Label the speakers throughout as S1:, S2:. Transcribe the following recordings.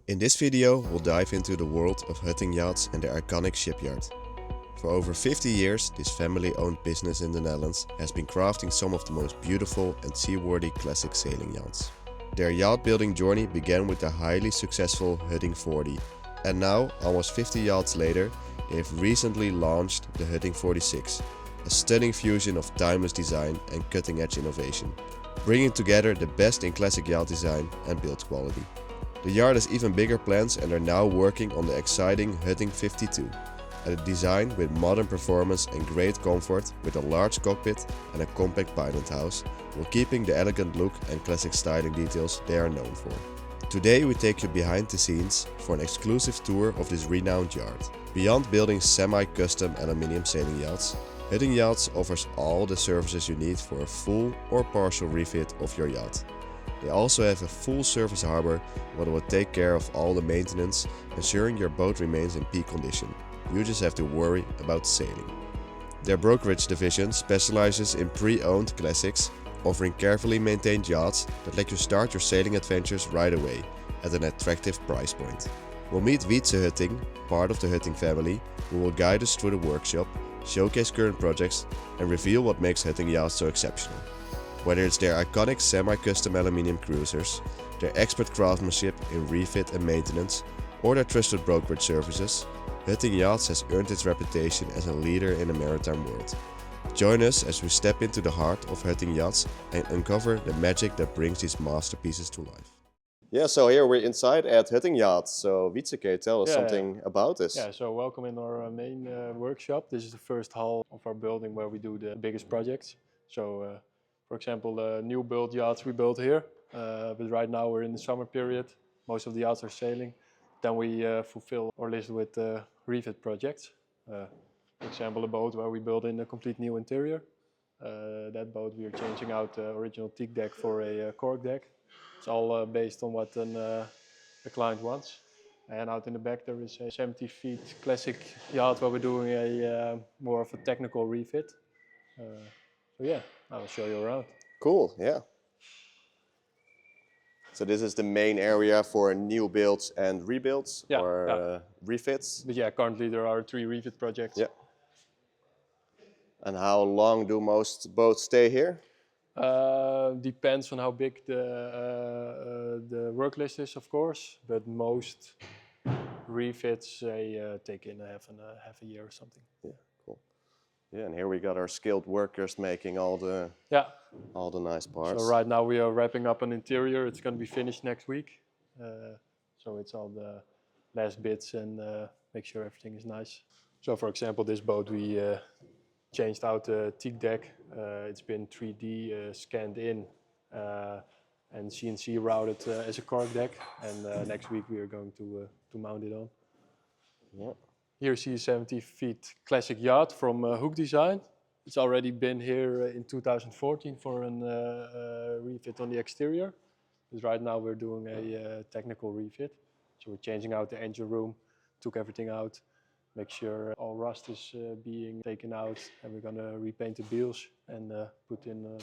S1: In this video, we'll dive into the world of Hutting Yachts and their iconic shipyard. For over 50 years, this family-owned business in the Netherlands has been crafting some of the most beautiful and seaworthy classic sailing yachts. Their yacht building journey began with the highly successful Hutting 40, and now, almost 50 yachts later, they have recently launched the Hutting 46, a stunning fusion of timeless design and cutting-edge innovation, bringing together the best in classic yacht design and build quality. The yard has even bigger plans and are now working on the exciting Hutting 52, a design with modern performance and great comfort with a large cockpit and a compact pilot house, while keeping the elegant look and classic styling details they are known for. Today we take you behind the scenes for an exclusive tour of this renowned yard. Beyond building semi-custom aluminium sailing yachts, Hutting Yachts offers all the services you need for a full or partial refit of your yacht. They also have a full service harbor that will take care of all the maintenance, ensuring your boat remains in peak condition. You just have to worry about sailing. Their brokerage division specializes in pre-owned classics, offering carefully maintained yachts that let you start your sailing adventures right away at an attractive price point. We'll meet Wietse Hutting, part of the Hutting family, who will guide us through the workshop, showcase current projects, and reveal what makes Hutting Yachts so exceptional. Whether it's their iconic semi-custom aluminium cruisers, their expert craftsmanship in refit and maintenance, or their trusted brokerage services, Hutting Yachts has earned its reputation as a leader in the maritime world. Join us as we step into the heart of Hutting Yachts and uncover the magic that brings these masterpieces to life. Yeah, so here we're inside at Hutting Yachts. So Wietse, can you tell us something about this?
S2: Yeah, so welcome in our main workshop. This is the first hall of our building where we do the biggest projects. So for example, the new build yachts we built here, but right now we're in the summer period. Most of the yachts are sailing. Then we fulfill our list with refit projects. For example, a boat where we build in a complete new interior. That boat we are changing out the original teak deck for a cork deck. It's all based on what the client wants. And out in the back there is a 70 feet classic yacht where we're doing a more of a technical refit. So yeah, I'll show you around.
S1: Cool, yeah. So this is the main area for new builds and rebuilds refits?
S2: But yeah, currently there are 3 refit projects.
S1: Yeah. And how long do most boats stay here?
S2: Depends on how big the work list is, of course, but most refits take in half a year or something.
S1: Yeah, cool. Yeah, and here we got our skilled workers making all the nice parts.
S2: So right now we are wrapping up an interior. It's going to be finished next week. So it's all the last bits and make sure everything is nice. So for example, this boat we changed out the teak deck. It's been 3D scanned in and CNC routed as a cork deck. And next week we are going to mount it on.
S1: Yeah.
S2: Here you see a 70 feet classic yacht from Hook Design. It's already been here in 2014 for a refit on the exterior. But right now we're doing a technical refit. So we're changing out the engine room, took everything out, make sure all rust is being taken out, and we're gonna repaint the beams and put in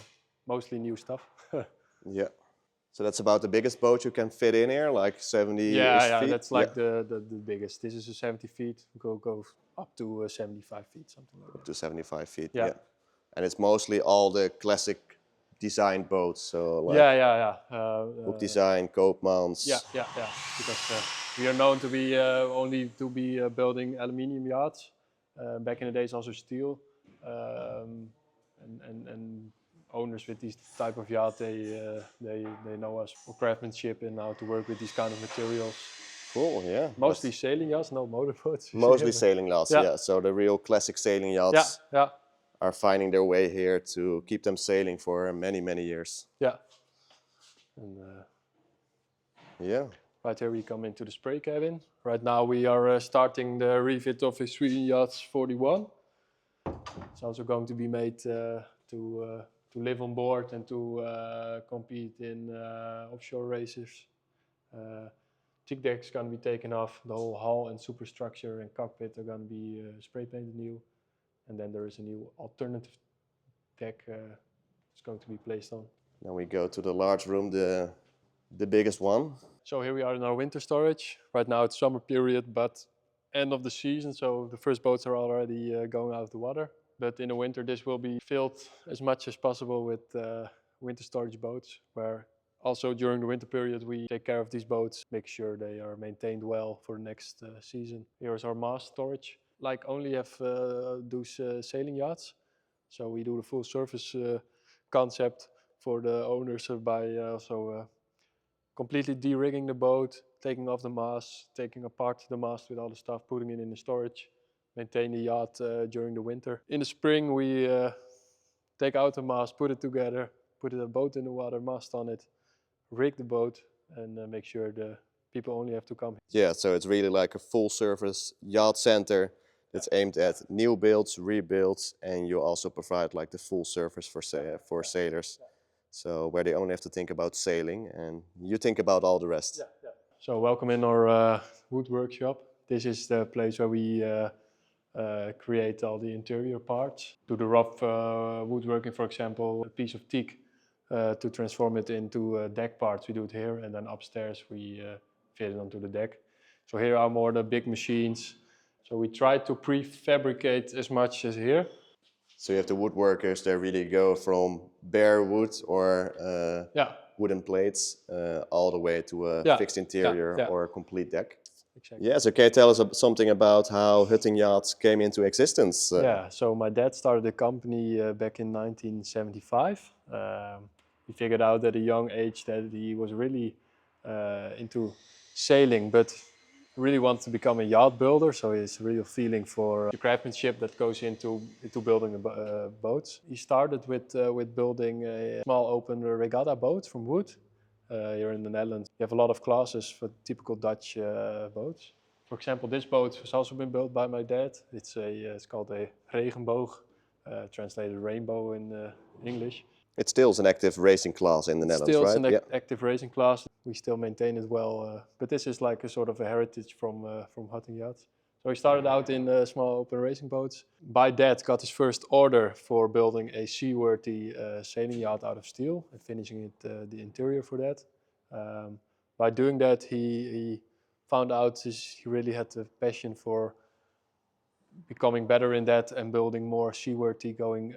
S2: mostly new stuff.
S1: Yeah. So that's about the biggest boat you can fit in here, like 70 feet?
S2: Yeah, that's like the biggest. This is a 70 feet, go up to 75 feet, something like that.
S1: Up to 75 feet,
S2: yeah.
S1: And it's mostly all the classic design boats, so like Hook Design, Koopmans.
S2: Yeah, because we are known to be only to be building aluminium yachts. Back in the days also steel. And owners with this type of yacht, they know us for craftsmanship and how to work with these kind of materials.
S1: Cool, yeah.
S2: Mostly sailing yachts, no motorboats.
S1: Mostly sailing yachts, yeah. So the real classic sailing yachts are finding their way here to keep them sailing for many, many years.
S2: Yeah. And right here we come into the spray cabin. Right now we are starting the refit of a Sweden Yachts 41. It's also going to be made to live on board and to compete in offshore races. Teak deck is going to be taken off. The whole hull and superstructure and cockpit are going to be spray painted new. And then there is a new alternative deck it's going to be placed on.
S1: Then we go to the large room, the the biggest one.
S2: So here we are in our winter storage. Right now it's summer period, but end of the season, so the first boats are already going out of the water. But in the winter this will be filled as much as possible with winter storage boats, where also during the winter period we take care of these boats, make sure they are maintained well for the next season. Here is our mast storage. Like only have those sailing yachts. So we do the full service concept for the owners by also completely de-rigging the boat, taking off the mast, taking apart the mast with all the stuff, putting it in the storage, maintain the yacht during the winter. In the spring we take out the mast, put it together, put a boat in the water, mast on it, rig the boat, and make sure the people only have to come.
S1: Yeah, so it's really like a full service yacht center that's aimed at new builds, rebuilds, and you also provide like the full service for sailors. So where they only have to think about sailing and you think about all the rest.
S2: So welcome in our Woodworking Shop. This is the place where we create all the interior parts. Do the rough woodworking, for example, a piece of teak to transform it into deck parts. We do it here, and then upstairs we fit it onto the deck. So here are more the big machines. So we try to prefabricate as much as here.
S1: So you have the woodworkers that really go from bare wood or wooden plates all the way to a fixed interior or a complete deck.
S2: Exactly.
S1: Yeah, so can you tell us something about how Hutting Yachts came into existence?
S2: Yeah, so my dad started the company back in 1975. He figured out at a young age that he was really into sailing, but really wanted to become a yacht builder. So he has a real feeling for the craftsmanship that goes into building boats. He started with building a small open regatta boat from wood. Here in the Netherlands, you have a lot of classes for typical Dutch boats. For example, this boat has also been built by my dad. It's called a regenboog, translated rainbow in English.
S1: It still is an active racing class in the Netherlands, right?
S2: Still an active racing class. We still maintain it well, but this is like a sort of a heritage from Hutting Yachts. So he started out in small open racing boats. My dad got his first order for building a seaworthy sailing yacht out of steel and finishing it, the interior for that. By doing that, he found out he really had a passion for becoming better in that and building more seaworthy going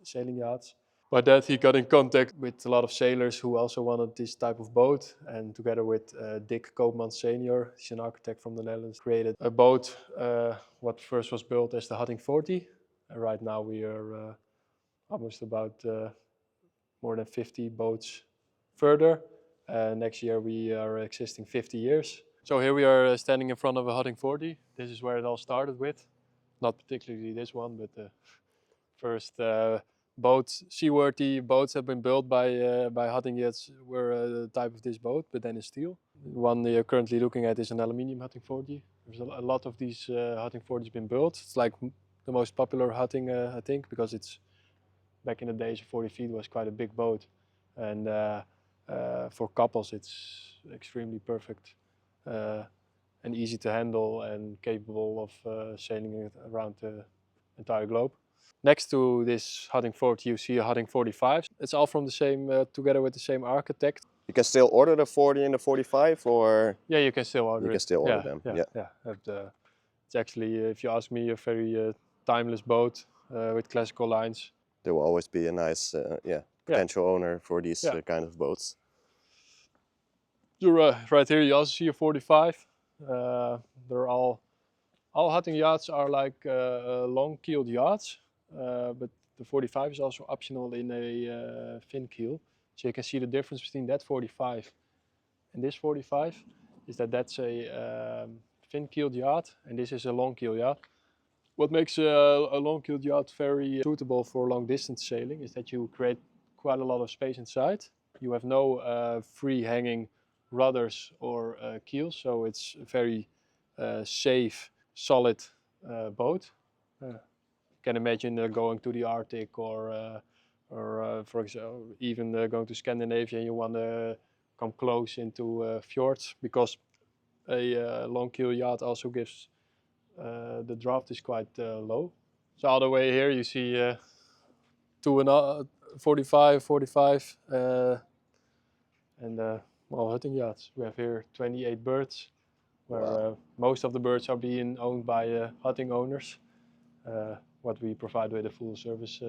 S2: sailing yachts. By that he got in contact with a lot of sailors who also wanted this type of boat, and together with Dick Koopman Senior, he's an architect from the Netherlands, created a boat what first was built as the Hutting 40. And right now we are almost about more than 50 boats further. Next year we are existing 50 years. So here we are standing in front of a Hutting 40. This is where it all started with. Not particularly this one, but the first seaworthy boats have been built by Hutting Yachts were the type of this boat, but then in steel. The one you're currently looking at is an aluminium Hutting 40. There's a lot of these Hutting 40s been built. It's like the most popular Hutting, I think, because it's back in the days 40 feet was quite a big boat. And for couples it's extremely perfect. And easy to handle and capable of sailing it around the entire globe. Next to this Hutting 40 you see a Hutting 45. It's all from the same, together with the same architect.
S1: You can still order the 40 and the 45, or?
S2: Yeah, you can still order
S1: You can still order them, yeah.
S2: It's actually, if you ask me, a very timeless boat with classical lines.
S1: There will always be a nice potential owner for these kind of boats.
S2: Right here you also see a 45. They're all Hutting yachts are like long-keeled yachts, but the 45 is also optional in a fin keel. So you can see the difference between that 45 and this 45 is that's a fin-keeled yacht, and this is a long-keel yacht. What makes a long-keeled yacht very suitable for long-distance sailing is that you create quite a lot of space inside. You have no free-hanging rudders or keels, so it's a very safe, solid boat. You can imagine going to the Arctic or for example, even going to Scandinavia and you want to come close into fjords, because a long keel yacht also gives the draft is quite low. So all the way here you see 45, and and well, Hutting Yachts. We have here 28 birds, where
S1: Wow.
S2: most of the birds are being owned by hutting owners. What we provide with a full service.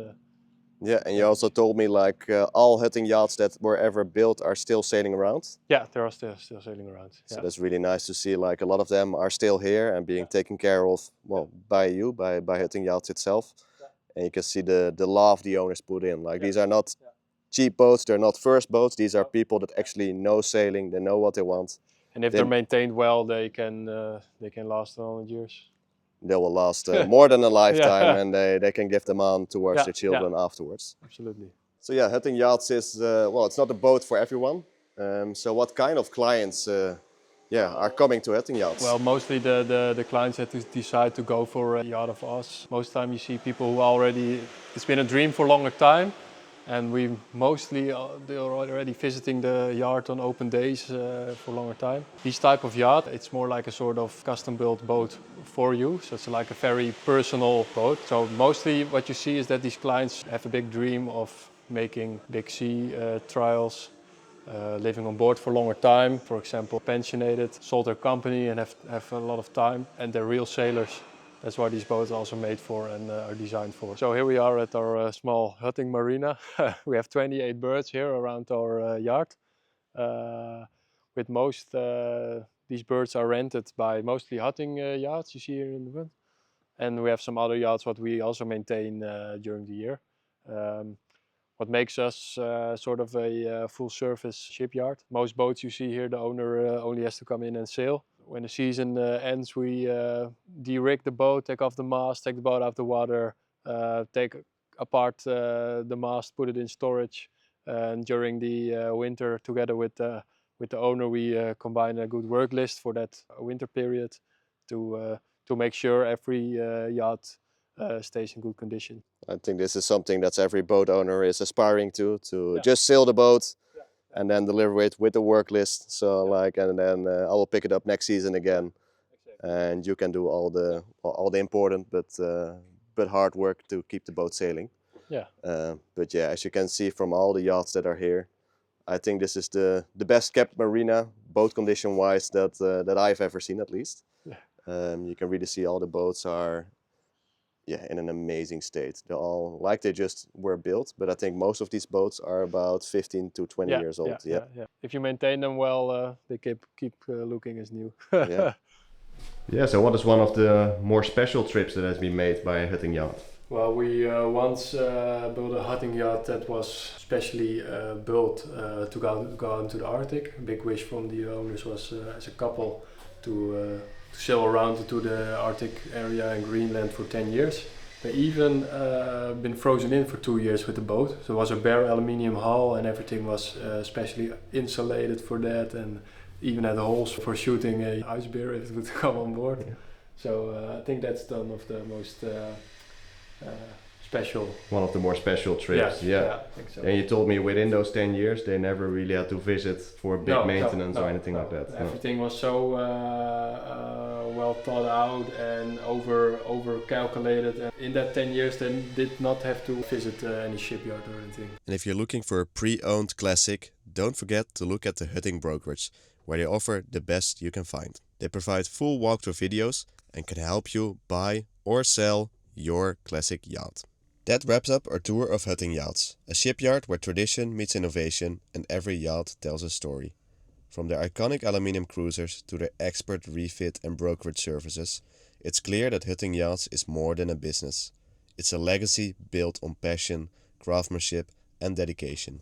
S1: Yeah, and you also told me like all Hutting yachts that were ever built are still sailing around.
S2: Yeah, they are still sailing around.
S1: So
S2: Yeah.
S1: that's really nice to see. Like a lot of them are still here and being taken care of, well, by you, by Hutting Yachts itself. And you can see the love the owners put in. Like these are not cheap boats, they're not first boats. These are people that actually know sailing, they know what they want.
S2: And if they're maintained well, they can last 100 years.
S1: They will last more than a lifetime,
S2: Yeah.
S1: and they can give them on towards their children afterwards.
S2: Absolutely.
S1: So yeah, Hutting Yachts is, well, it's not a boat for everyone. So what kind of clients are coming to Hutting Yachts?
S2: Well, mostly the clients that decide to go for a yacht of us. Most time you see people who already, it's been a dream for a longer time. And we mostly, they're already visiting the yard on open days for a longer time. This type of yacht, it's more like a sort of custom-built boat for you. So it's like a very personal boat. So mostly what you see is that these clients have a big dream of making big sea trials, living on board for a longer time. For example, pensionated, sold their company and have a lot of time. And they're real sailors. That's what these boats are also made for and are designed for. So here we are at our small Hutting Marina. We have 28 birds here around our yard. With most, these birds are rented by mostly Hutting yachts, you see here in the front. And we have some other yachts what we also maintain during the year. What makes us sort of a full service shipyard. Most boats you see here, the owner only has to come in and sail. When the season ends, we de-rig the boat, take off the mast, take the boat out of the water, take apart the mast, put it in storage. And during the winter, together with the owner, we combine a good work list for that winter period to make sure every yacht stays in good condition.
S1: I think this is something that every boat owner is aspiring to just sail the boat and then deliver it with the work list. So like, and then I will pick it up next season again. Exactly. And you can do all the important but hard work to keep the boat sailing.
S2: Yeah.
S1: But yeah, as you can see from all the yachts that are here, I think this is the best kept marina, boat condition wise, that I've ever seen at least. Yeah. You can really see all the boats are in an amazing state. They're all like they just were built, but I think most of these boats are about 15 to 20 years old.
S2: Yeah. If you maintain them well, they keep looking as new.
S1: Yeah. Yeah, so what is one of the more special trips that has been made by a Hutting Yacht?
S2: Well, we once built a Hutting Yacht that was specially built to go into the Arctic. A big wish from the owners was as a couple to sail around to the Arctic area in Greenland for 10 years. They even been frozen in for 2 years with the boat. So it was a bare aluminium hull and everything was specially insulated for that, and even had holes for shooting a ice bear if it would come on board. Yeah. So I think that's one of the most special.
S1: One of the more special trips, yeah.
S2: I think so.
S1: And you told me within those 10 years they never really had to visit for big maintenance or anything like that.
S2: Everything was so well thought out and over calculated. And in that 10 years they did not have to visit any shipyard or anything.
S1: And if you're looking for a pre-owned classic, don't forget to look at the Hutting brokerage, where they offer the best you can find. They provide full walkthrough videos and can help you buy or sell your classic yacht. That wraps up our tour of Hutting Yachts, a shipyard where tradition meets innovation and every yacht tells a story. From their iconic aluminium cruisers to their expert refit and brokerage services, it's clear that Hutting Yachts is more than a business. It's a legacy built on passion, craftsmanship and dedication.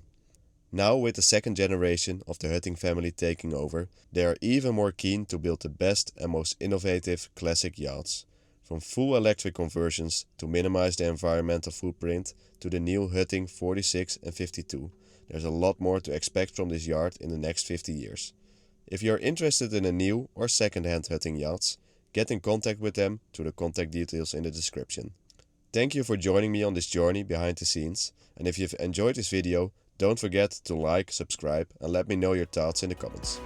S1: Now, with the second generation of the Hutting family taking over, they are even more keen to build the best and most innovative classic yachts. From full electric conversions to minimize the environmental footprint to the new Hutting 46 and 52. There's a lot more to expect from this yard in the next 50 years. If you're interested in a new or second-hand Hutting yachts, get in contact with them through the contact details in the description. Thank you for joining me on this journey behind the scenes, and if you've enjoyed this video, don't forget to like, subscribe and let me know your thoughts in the comments.